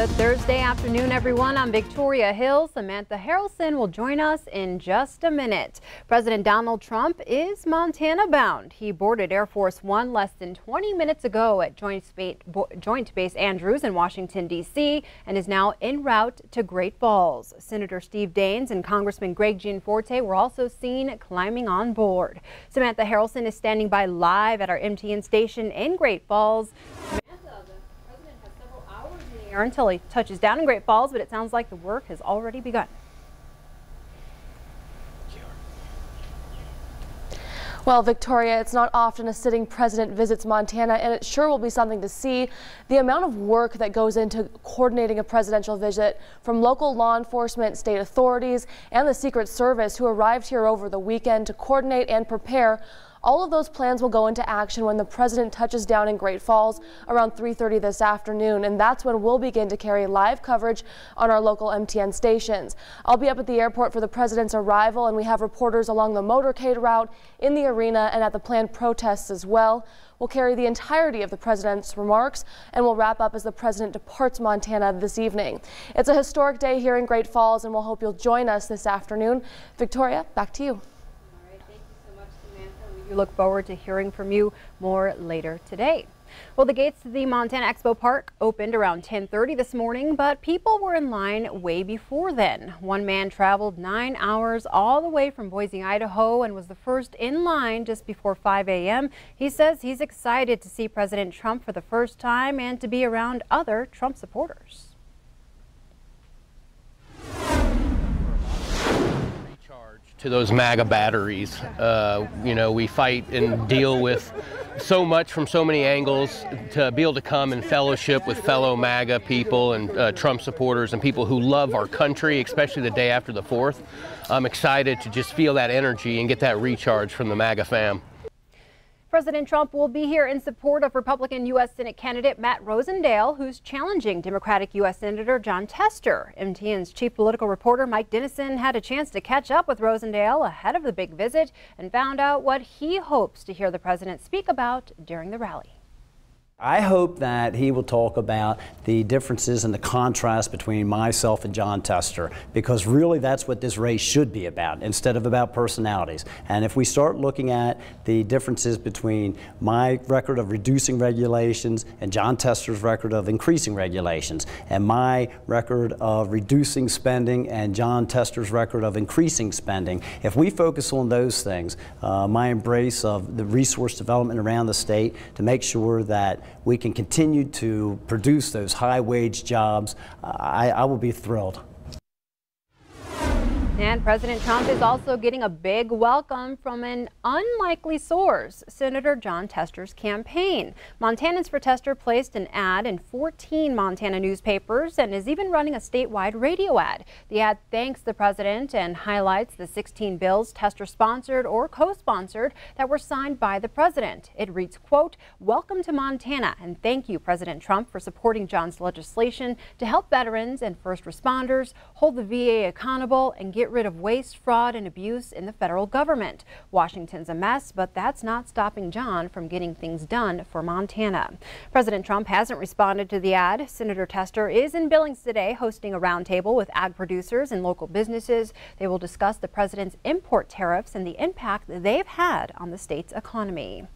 Good Thursday afternoon, everyone. I'm Victoria Hill. Samantha Harrelson will join us in just a minute. President Donald Trump is Montana bound. He boarded Air Force One less than 20 minutes ago at Joint Base Andrews in Washington, D.C. and is now en route to Great Falls. Senator Steve Daines and Congressman Greg Gianforte were also seen climbing on board. Samantha Harrelson is standing by live at our MTN station in Great Falls. Until he touches down in Great Falls, but it sounds like the work has already begun. Well, Victoria, it's not often a sitting president visits Montana, and it sure will be something to see. The amount of work that goes into coordinating a presidential visit from local law enforcement, state authorities, and the Secret Service who arrived here over the weekend to coordinate and prepare. All of those plans will go into action when the president touches down in Great Falls around 3:30 this afternoon, and that's when we'll begin to carry live coverage on our local MTN stations. I'll be up at the airport for the president's arrival, and we have reporters along the motorcade route, in the arena, and at the planned protests as well. We'll carry the entirety of the president's remarks, and we'll wrap up as the president departs Montana this evening. It's a historic day here in Great Falls, and we'll hope you'll join us this afternoon. Victoria, back to you. We look forward to hearing from you more later today. Well, the gates to the Montana Expo Park opened around 10:30 this morning, but people were in line way before then. One man traveled 9 hours all the way from Boise, Idaho, and was the first in line just before 5 a.m. He says he's excited to see President Trump for the first time and to be around other Trump supporters. To those MAGA batteries. You know, we fight and deal with so much from so many angles. To be able to come and fellowship with fellow MAGA people and Trump supporters and people who love our country, especially the day after the 4th, I'm excited to just feel that energy and get that recharge from the MAGA fam. President Trump will be here in support of Republican U.S. Senate candidate Matt Rosendale, who's challenging Democratic U.S. Senator Jon Tester. MTN's chief political reporter Mike Dennison had a chance to catch up with Rosendale ahead of the big visit and found out what he hopes to hear the president speak about during the rally. I hope that he will talk about the differences and the contrast between myself and Jon Tester, because really that's what this race should be about, instead of about personalities. And if we start looking at the differences between my record of reducing regulations and Jon Tester's record of increasing regulations, and my record of reducing spending and Jon Tester's record of increasing spending, if we focus on those things, my embrace of the resource development around the state to make sure that we can continue to produce those high-wage jobs, I will be thrilled. And President Trump is also getting a big welcome from an unlikely source, Senator Jon Tester's campaign. Montanans for Tester placed an ad in 14 Montana newspapers and is even running a statewide radio ad. The ad thanks the president and highlights the 16 bills Tester sponsored or co-sponsored that were signed by the president. It reads, quote, "Welcome to Montana, and thank you, President Trump, for supporting Jon's legislation to help veterans and first responders, hold the VA accountable, and get rid of waste, fraud, and abuse in the federal government. Washington's a mess, but that's not stopping Jon from getting things done for Montana." President Trump hasn't responded to the ad. Senator Tester is in Billings today hosting a roundtable with ag producers and local businesses. They will discuss the president's import tariffs and the impact they've had on the state's economy.